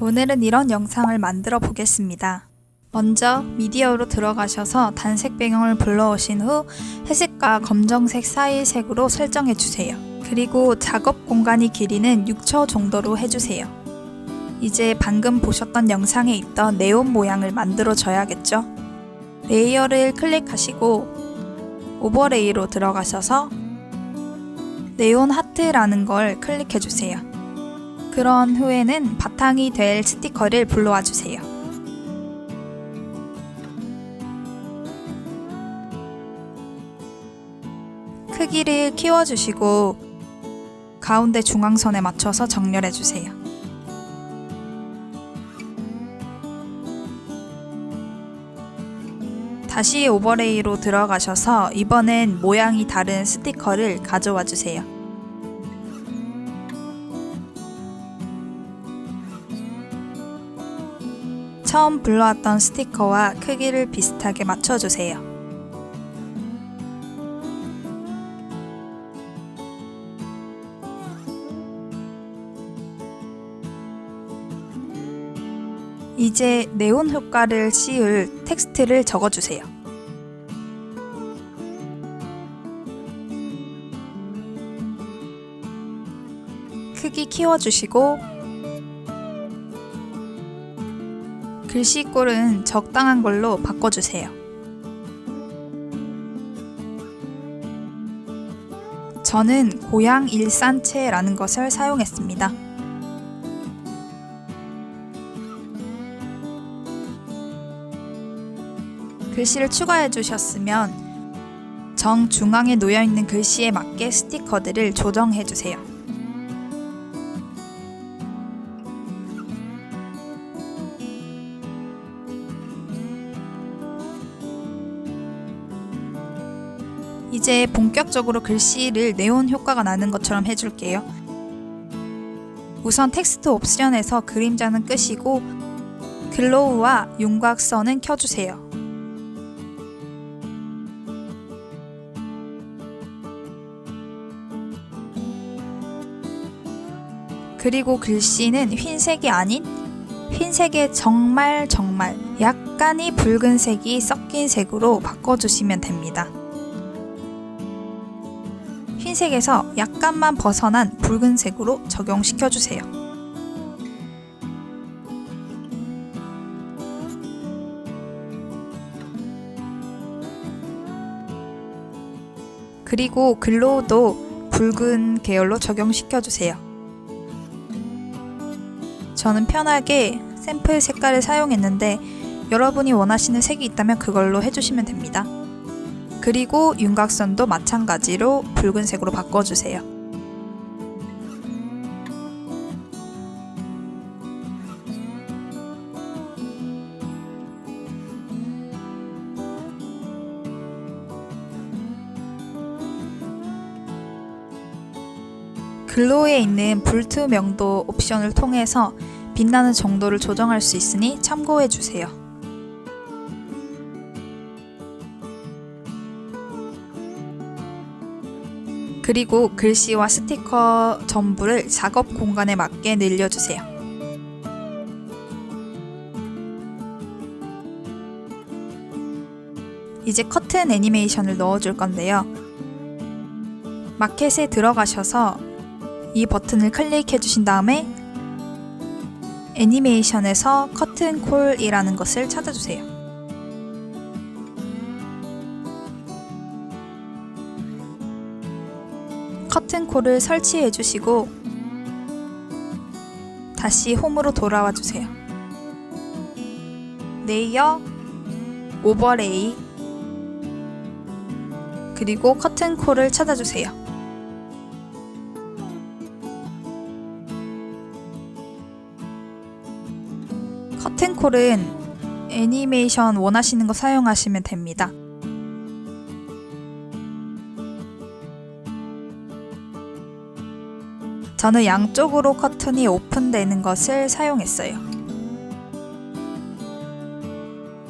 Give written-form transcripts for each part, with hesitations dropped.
오늘은 이런 영상을 만들어 보겠습니다. 먼저 미디어로 들어가셔서 단색 배경을 불러오신 후 회색과 검정색 사이 색으로 설정해 주세요. 그리고 작업 공간의 길이는 6초 정도로 해주세요. 이제 방금 보셨던 영상에 있던 네온 모양을 만들어 줘야겠죠? 레이어를 클릭하시고 오버레이로 들어가셔서 네온 하트라는 걸 클릭해 주세요. 그런 후에는 바탕이 될 스티커를 불러와 주세요. 크기를 키워주시고 가운데 중앙선에 맞춰서 정렬해 주세요. 다시 오버레이로 들어가셔서 이번엔 모양이 다른 스티커를 가져와 주세요. 처음 불러왔던 스티커와 크기를 비슷하게 맞춰주세요. 이제 네온 효과를 씌울 텍스트를 적어주세요. 크기 키워주시고 글씨꼴은 적당한 걸로 바꿔주세요. 저는 고향 일산채라는 것을 사용했습니다. 글씨를 추가해 주셨으면 정중앙에 놓여있는 글씨에 맞게 스티커들을 조정해 주세요. 이제 본격적으로 글씨를 네온 효과가 나는 것처럼 해줄게요. 우선 텍스트 옵션에서 그림자는 끄시고 글로우와 윤곽선은 켜주세요. 그리고 글씨는 흰색이 아닌 흰색에 정말 약간의 붉은색이 섞인 색으로 바꿔주시면 됩니다. 흰색에서 약간만 벗어난 붉은색으로 적용시켜주세요. 그리고 글로우도 붉은 계열로 적용시켜주세요. 저는 편하게 샘플 색깔을 사용했는데 여러분이 원하시는 색이 있다면 그걸로 해주시면 됩니다. 그리고 윤곽선도 마찬가지로 붉은색으로 바꿔주세요. 글로우에 있는 불투명도 옵션을 통해서 빛나는 정도를 조정할 수 있으니 참고해 주세요. 그리고 글씨와 스티커 전부를 작업 공간에 맞게 늘려주세요. 이제 커튼 애니메이션을 넣어줄 건데요. 마켓에 들어가셔서 이 버튼을 클릭해 주신 다음에 애니메이션에서 커튼 콜이라는 것을 찾아주세요. 커튼콜을 설치해 주시고 다시 홈으로 돌아와 주세요. 레이어, 오버레이, 그리고 커튼콜을 찾아주세요. 커튼콜은 애니메이션 원하시는 거 사용하시면 됩니다. 저는 양쪽으로 커튼이 오픈되는 것을 사용했어요.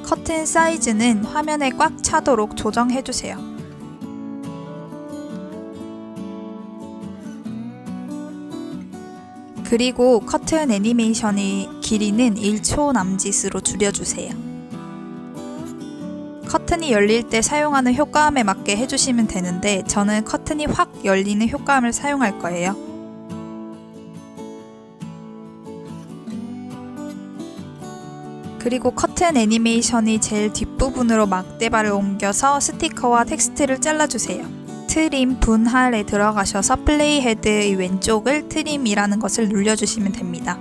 커튼 사이즈는 화면에 꽉 차도록 조정해주세요. 그리고 커튼 애니메이션의 길이는 1초 남짓으로 줄여주세요. 커튼이 열릴 때 사용하는 효과음에 맞게 해주시면 되는데 저는 커튼이 확 열리는 효과음을 사용할 거예요. 그리고 커튼 애니메이션이 제일 뒷부분으로 막대발을 옮겨서 스티커와 텍스트를 잘라주세요. 트림, 분할에 들어가셔서 플레이 헤드의 왼쪽을 트림이라는 것을 눌러주시면 됩니다.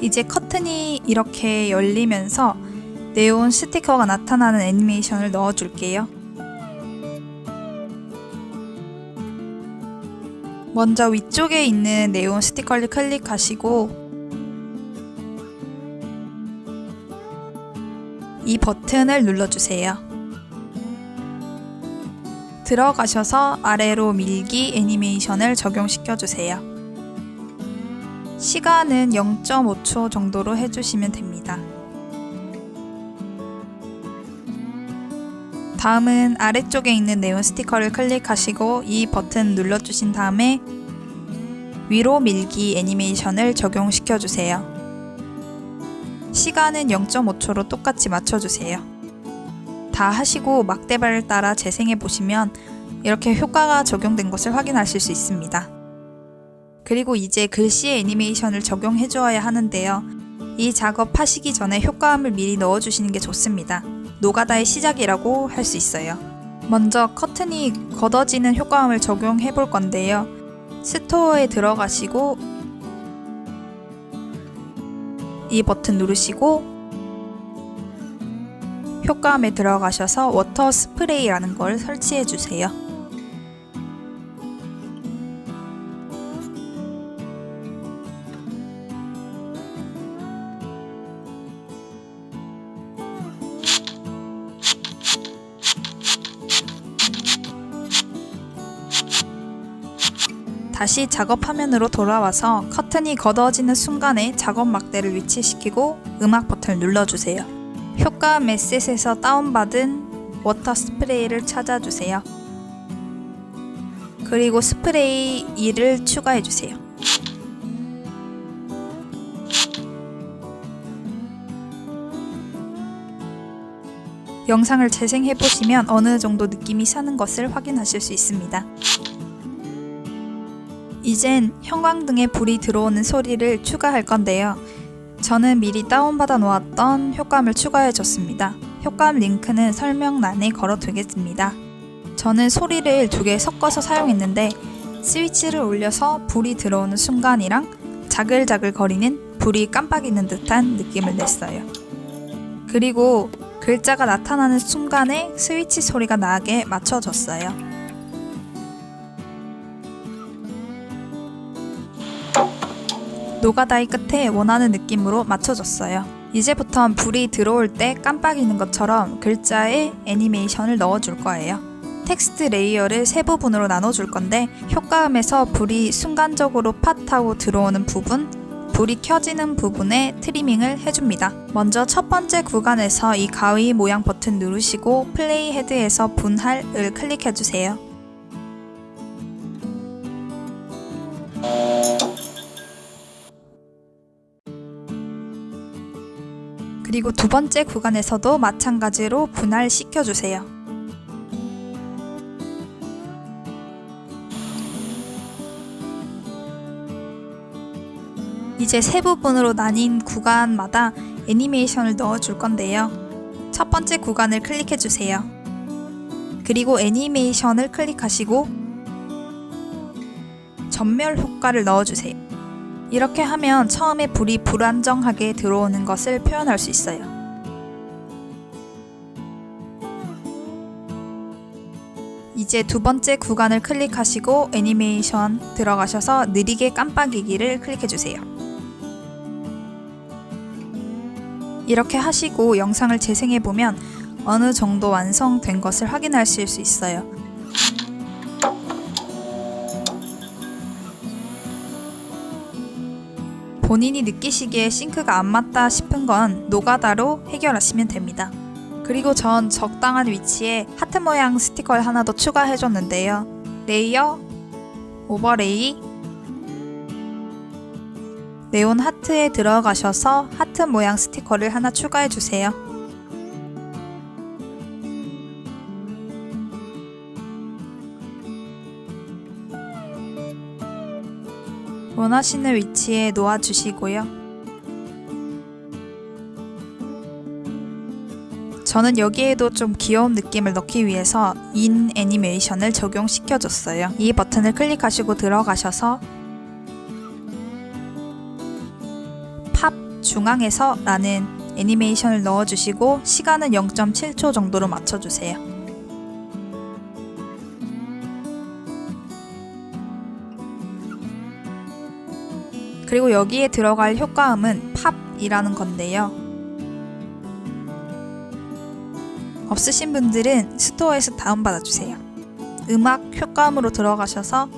이제 커튼이 이렇게 열리면서 네온 스티커가 나타나는 애니메이션을 넣어줄게요. 먼저 위쪽에 있는 네온 스티커를 클릭하시고 이 버튼을 눌러주세요. 들어가셔서 아래로 밀기 애니메이션을 적용시켜주세요. 시간은 0.5초 정도로 해주시면 됩니다. 다음은 아래쪽에 있는 네온 스티커를 클릭하시고 이 버튼 눌러주신 다음에 위로 밀기 애니메이션을 적용시켜주세요. 시간은 0.5초로 똑같이 맞춰주세요. 다 하시고 막대발을 따라 재생해보시면 이렇게 효과가 적용된 것을 확인하실 수 있습니다. 그리고 이제 글씨 애니메이션을 적용해 주어야 하는데요. 이 작업 하시기 전에 효과음을 미리 넣어주시는 게 좋습니다. 노가다의 시작이라고 할 수 있어요. 먼저 커튼이 걷어지는 효과음을 적용해 볼 건데요. 스토어에 들어가시고 이 버튼 누르시고 효과음에 들어가셔서 워터 스프레이라는 걸 설치해 주세요. 다시 작업 화면으로 돌아와서 커튼이 걷어지는 순간에 작업 막대를 위치시키고 음악 버튼을 눌러주세요. 효과음 에셋에서 다운받은 워터 스프레이를 찾아주세요. 그리고 스프레이 2를 추가해주세요. 영상을 재생해보시면 어느 정도 느낌이 사는 것을 확인하실 수 있습니다. 이젠 형광등에 불이 들어오는 소리를 추가할 건데요. 저는 미리 다운받아 놓았던 효과음을 추가해줬습니다. 효과음 링크는 설명란에 걸어두겠습니다. 저는 소리를 2개 섞어서 사용했는데 스위치를 올려서 불이 들어오는 순간이랑 자글자글 거리는 불이 깜빡이는 듯한 느낌을 냈어요. 그리고 글자가 나타나는 순간에 스위치 소리가 나게 맞춰줬어요. 노가다의 끝에 원하는 느낌으로 맞춰줬어요. 이제부턴 불이 들어올 때 깜빡이는 것처럼 글자에 애니메이션을 넣어줄 거예요. 텍스트 레이어를 3부분으로 나눠줄 건데 효과음에서 불이 순간적으로 팟하고 들어오는 부분, 불이 켜지는 부분에 트리밍을 해줍니다. 먼저 첫 번째 구간에서 이 가위 모양 버튼 누르시고 플레이 헤드에서 분할을 클릭해주세요. 그리고 두 번째 구간에서도 마찬가지로 분할시켜주세요. 이제 3부분으로 나뉜 구간마다 애니메이션을 넣어줄 건데요. 첫 번째 구간을 클릭해주세요. 그리고 애니메이션을 클릭하시고 전멸 효과를 넣어주세요. 이렇게 하면 처음에 불이 불안정하게 들어오는 것을 표현할 수 있어요. 이제 두 번째 구간을 클릭하시고 애니메이션 들어가셔서 느리게 깜빡이기를 클릭해주세요. 이렇게 하시고 영상을 재생해보면 어느 정도 완성된 것을 확인하실 수 있어요. 본인이 느끼시기에 싱크가 안 맞다 싶은 건 노가다로 해결하시면 됩니다. 그리고 전 적당한 위치에 하트 모양 스티커를 하나 더 추가해줬는데요. 레이어, 오버레이, 네온 하트에 들어가셔서 하트 모양 스티커를 하나 추가해주세요. 원하시는 위치에 놓아주시고요. 저는 여기에도 좀 귀여운 느낌을 넣기 위해서 인 애니메이션을 적용시켜줬어요. 이 버튼을 클릭하시고 들어가셔서 팝 중앙에서 라는 애니메이션을 넣어주시고 시간은 0.7초 정도로 맞춰주세요. 그리고 여기에 들어갈 효과음은 팝이라는 건데요. 없으신 분들은 스토어에서 다운받아주세요. 음악 효과음으로 들어가셔서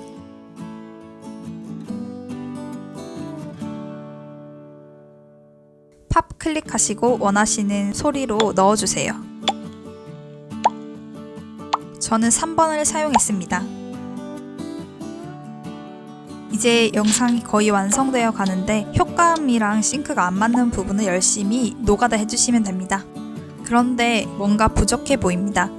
팝 클릭하시고 원하시는 소리로 넣어주세요. 저는 3번을 사용했습니다. 이제 영상이 거의 완성되어 가는데 효과음이랑 싱크가 안 맞는 부분을 열심히 노가다 해주시면 됩니다. 그런데 뭔가 부족해 보입니다.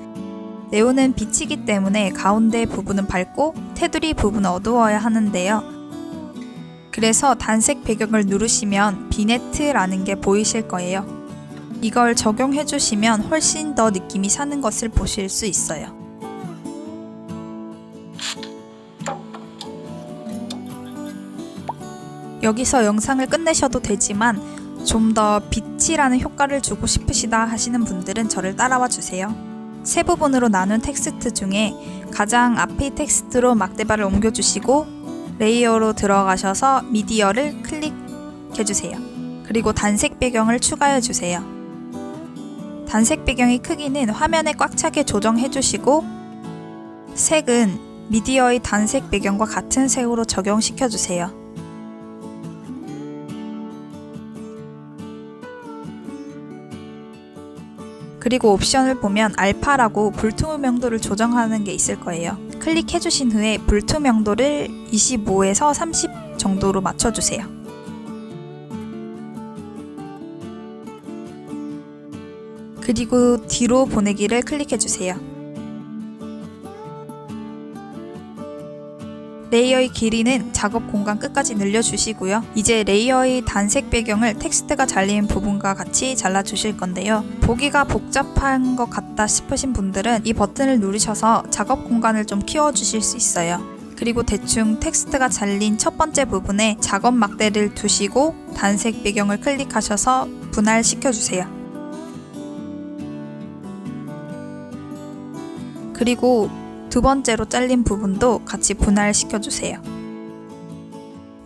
네온은 빛이기 때문에 가운데 부분은 밝고 테두리 부분은 어두워야 하는데요. 그래서 단색 배경을 누르시면 비네트라는 게 보이실 거예요. 이걸 적용해 주시면 훨씬 더 느낌이 사는 것을 보실 수 있어요. 여기서 영상을 끝내셔도 되지만 좀 더 빛이라는 효과를 주고 싶으시다 하시는 분들은 저를 따라와 주세요. 세 부분으로 나눈 텍스트 중에 가장 앞의 텍스트로 막대발을 옮겨주시고 레이어로 들어가셔서 미디어를 클릭해주세요. 그리고 단색 배경을 추가해주세요. 단색 배경의 크기는 화면에 꽉 차게 조정해주시고 색은 미디어의 단색 배경과 같은 색으로 적용시켜주세요. 그리고 옵션을 보면 알파라고 불투명도를 조정하는 게 있을 거예요. 클릭해주신 후에 불투명도를 25에서 30 정도로 맞춰주세요. 그리고 뒤로 보내기를 클릭해주세요. 레이어의 길이는 작업 공간 끝까지 늘려주시고요. 이제 레이어의 단색 배경을 텍스트가 잘린 부분과 같이 잘라주실 건데요. 보기가 복잡한 것 같다 싶으신 분들은 이 버튼을 누르셔서 작업 공간을 좀 키워주실 수 있어요. 그리고 대충 텍스트가 잘린 첫 번째 부분에 작업 막대를 두시고 단색 배경을 클릭하셔서 분할시켜주세요. 그리고 두 번째로 잘린 부분도 같이 분할시켜주세요.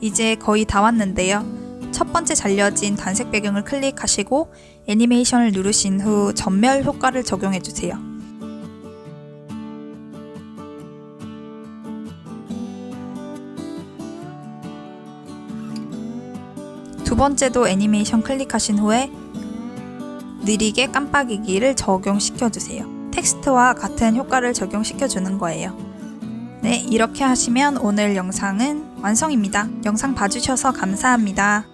이제 거의 다 왔는데요. 첫 번째 잘려진 단색 배경을 클릭하시고 애니메이션을 누르신 후 전멸 효과를 적용해주세요. 두 번째도 애니메이션 클릭하신 후에 느리게 깜빡이기를 적용시켜주세요. 텍스트와 같은 효과를 적용시켜주는 거예요. 네, 이렇게 하시면 오늘 영상은 완성입니다. 영상 봐주셔서 감사합니다.